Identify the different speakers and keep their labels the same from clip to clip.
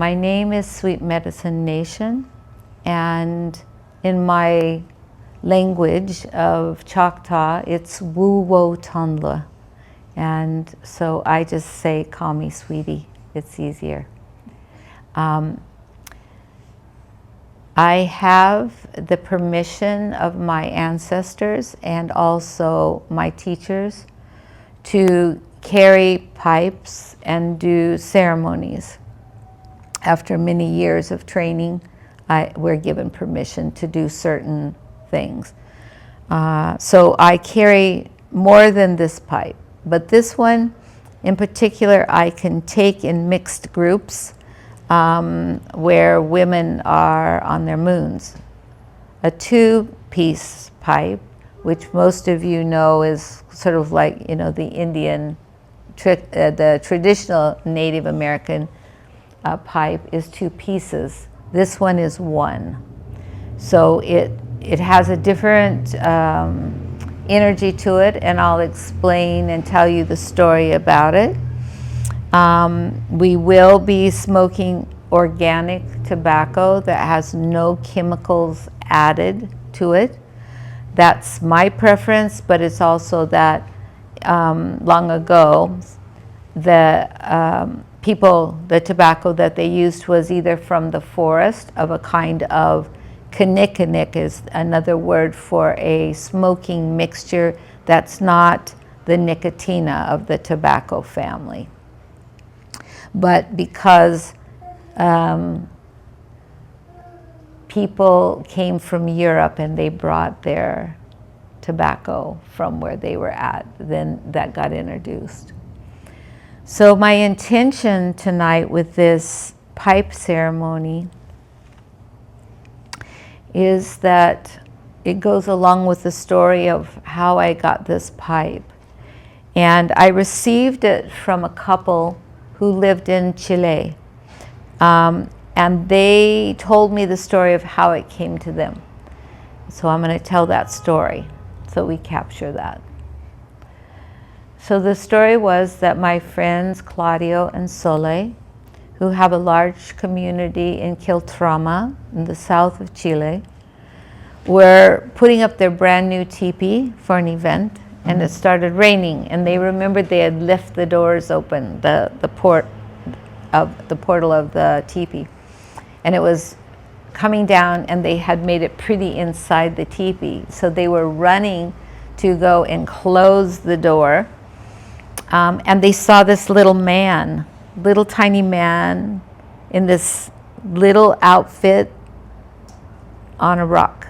Speaker 1: My name is Sweet Medicine Nation, and in my language of Choctaw, it's Wu Wo Tonla. And so I just say, call me Sweetie. It's easier. I have the permission of my ancestors and also my teachers to carry pipes and do ceremonies. After many years of training, we're given permission to do certain things. So I carry more than this pipe, but this one in particular I can take in mixed groups where women are on their moons. A 2-piece pipe, which most of you know is sort of like, you know, the Indian, the traditional Native American pipe is 2 pieces. This one is 1. So it has a different energy to it, and I'll explain and tell you the story about it. We will be smoking organic tobacco that has no chemicals added to it. That's my preference, but it's also that long ago, the tobacco that they used was either from the forest of a kind of kinnikinnick, is another word for a smoking mixture that's not the nicotina of the tobacco family. But because people came from Europe and they brought their tobacco from where they were at, then that got introduced. So my intention tonight with this pipe ceremony is that it goes along with the story of how I got this pipe. And I received it from a couple who lived in Chile. And they told me the story of how it came to them. So I'm going to tell that story so we capture that. So the story was that my friends Claudio and Sole, who have a large community in Quiltrama in the south of Chile, were putting up their brand new teepee for an event, and it started raining, and they remembered they had left the doors open, the portal of the teepee, and it was coming down, and they had made it pretty inside the teepee, so they were running to go and close the door, and they saw this little tiny man in this little outfit on a rock.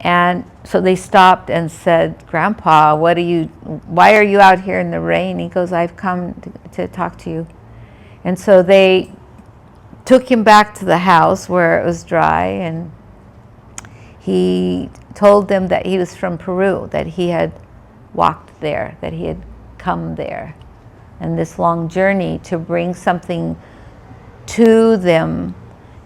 Speaker 1: And so they stopped and said, "Grandpa, why are you out here in the rain?" He goes, "I've come to talk to you." And so they took him back to the house where it was dry, and he told them that he was from Peru, that he had walked there, that he had come there, and this long journey to bring something to them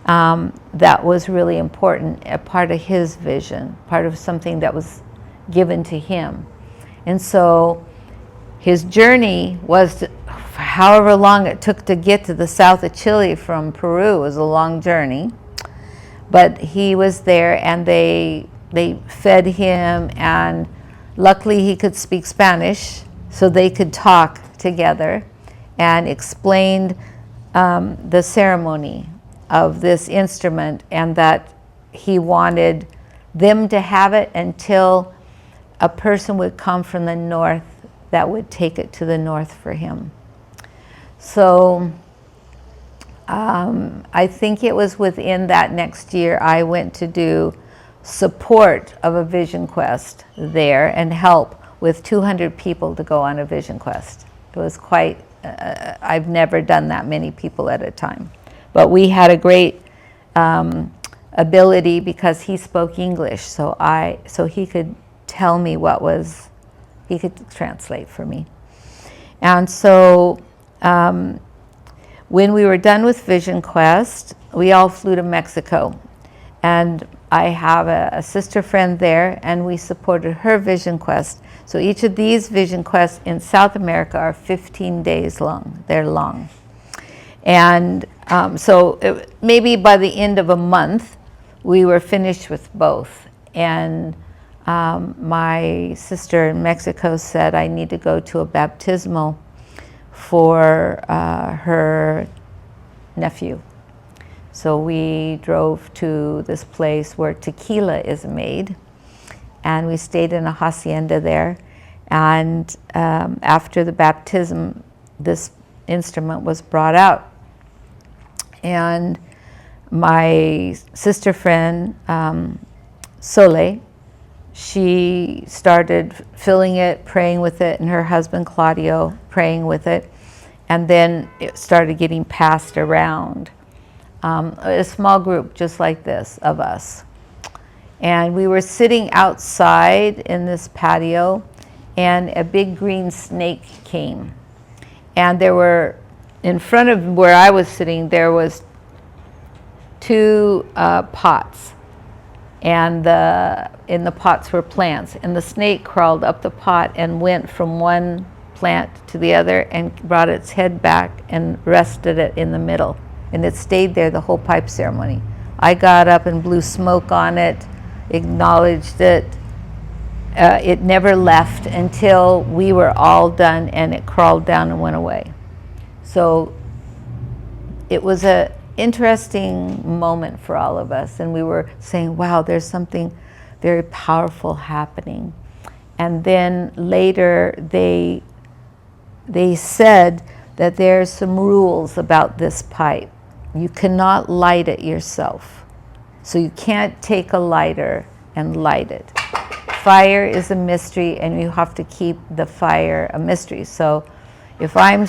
Speaker 1: that was really important, a part of his vision, part of something that was given to him. And so his journey was however long it took to get to the south of Chile from Peru. It was a long journey, but he was there, and they fed him, and luckily he could speak Spanish, so they could talk together and explained the ceremony of this instrument, and that he wanted them to have it until a person would come from the north that would take it to the north for him. So I think it was within that next year I went to do support of a vision quest there and help with 200 people to go on a vision quest. It was quite, I've never done that many people at a time. But we had a great ability because he spoke English, so he could tell me he could translate for me. And so when we were done with Vision Quest, we all flew to Mexico. And I have a sister friend there, and we supported her Vision Quest. So each of these Vision Quests in South America are 15 days long. They're long. And maybe by the end of a month, we were finished with both. And my sister in Mexico said I need to go to a baptismal for her nephew. So we drove to this place where tequila is made, and we stayed in a hacienda there. And after the baptism, this instrument was brought out. And my sister friend, Sole, she started filling it, praying with it, and her husband, Claudio, praying with it. And then it started getting passed around. A small group just like this of us. And we were sitting outside in this patio, and a big green snake came. And there were, in front of where I was sitting, there was 2 pots. And in the pots were plants. And the snake crawled up the pot and went from one plant to the other and brought its head back and rested it in the middle. And it stayed there the whole pipe ceremony. I got up and blew smoke on it, acknowledged it. It never left until we were all done, and it crawled down and went away. So it was an interesting moment for all of us, and we were saying, wow, there's something very powerful happening. And then later they said that there's some rules about this pipe. You cannot light it yourself. So you can't take a lighter and light it. Fire is a mystery, and you have to keep the fire a mystery. So if I'm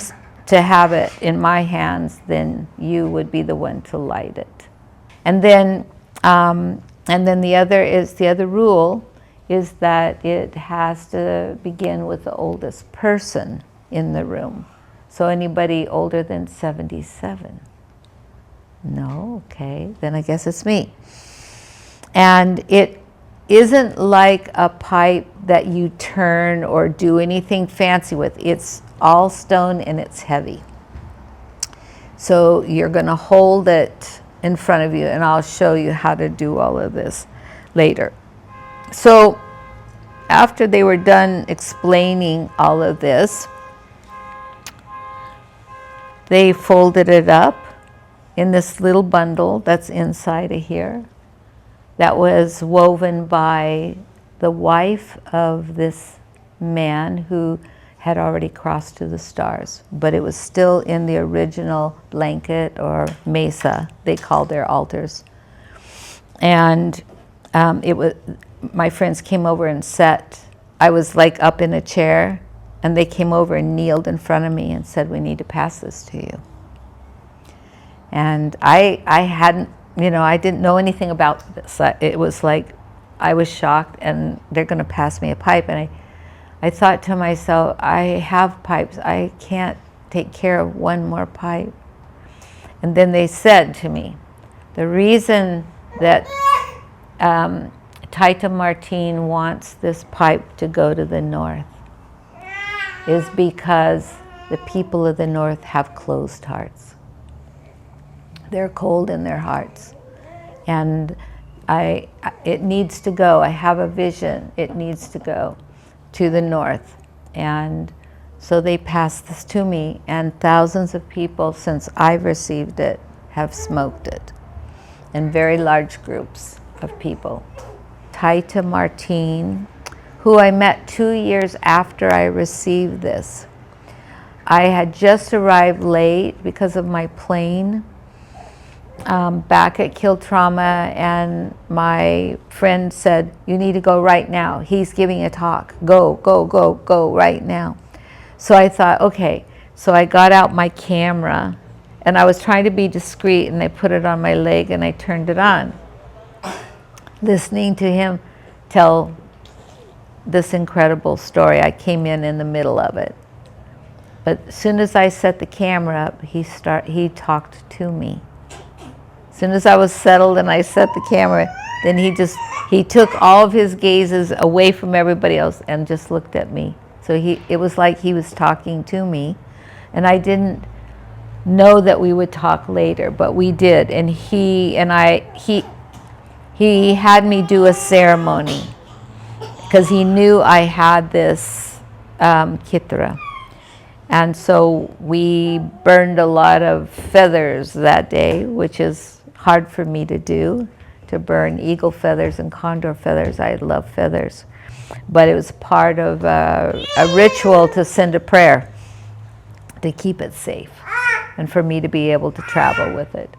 Speaker 1: to have it in my hands, then you would be the one to light it. And then the other rule is that it has to begin with the oldest person in the room. So anybody older than 77? No, okay, then I guess it's me. And it isn't like a pipe that you turn or do anything fancy with. It's all stone and it's heavy. So you're going to hold it in front of you, and I'll show you how to do all of this later. So after they were done explaining all of this, they folded it up in this little bundle that's inside of here that was woven by the wife of this man who had already crossed to the stars, but it was still in the original blanket or mesa, they called their altars. And my friends came over and sat. I was like up in a chair, and they came over and kneeled in front of me and said, we need to pass this to you. And I hadn't, I didn't know anything about this. It was like, I was shocked, and they're going to pass me a pipe. And I thought to myself, I have pipes. I can't take care of one more pipe. And then they said to me, the reason that Tita Martine wants this pipe to go to the north is because the people of the north have closed hearts. They're cold in their hearts. And it needs to go. I have a vision. It needs to go to the north. And so they passed this to me, and thousands of people since I've received it have smoked it, in very large groups of people. Tita Martine, who I met 2 years after I received this. I had just arrived late because of my plane back at Kill Trauma, and my friend said, you need to go right now. He's giving a talk. Go, go, go, go right now. So I thought, okay. So I got out my camera, and I was trying to be discreet, and I put it on my leg and I turned it on, listening to him tell this incredible story. I came in the middle of it. But as soon as I set the camera up, he talked to me. As soon as I was settled and I set the camera, then he took all of his gazes away from everybody else and just looked at me. So it was like he was talking to me, and I didn't know that we would talk later, but we did. And he had me do a ceremony because he knew I had this kitra. And so we burned a lot of feathers that day, which is hard for me to do, to burn eagle feathers and condor feathers. I love feathers. But it was part of a ritual to send a prayer to keep it safe and for me to be able to travel with it.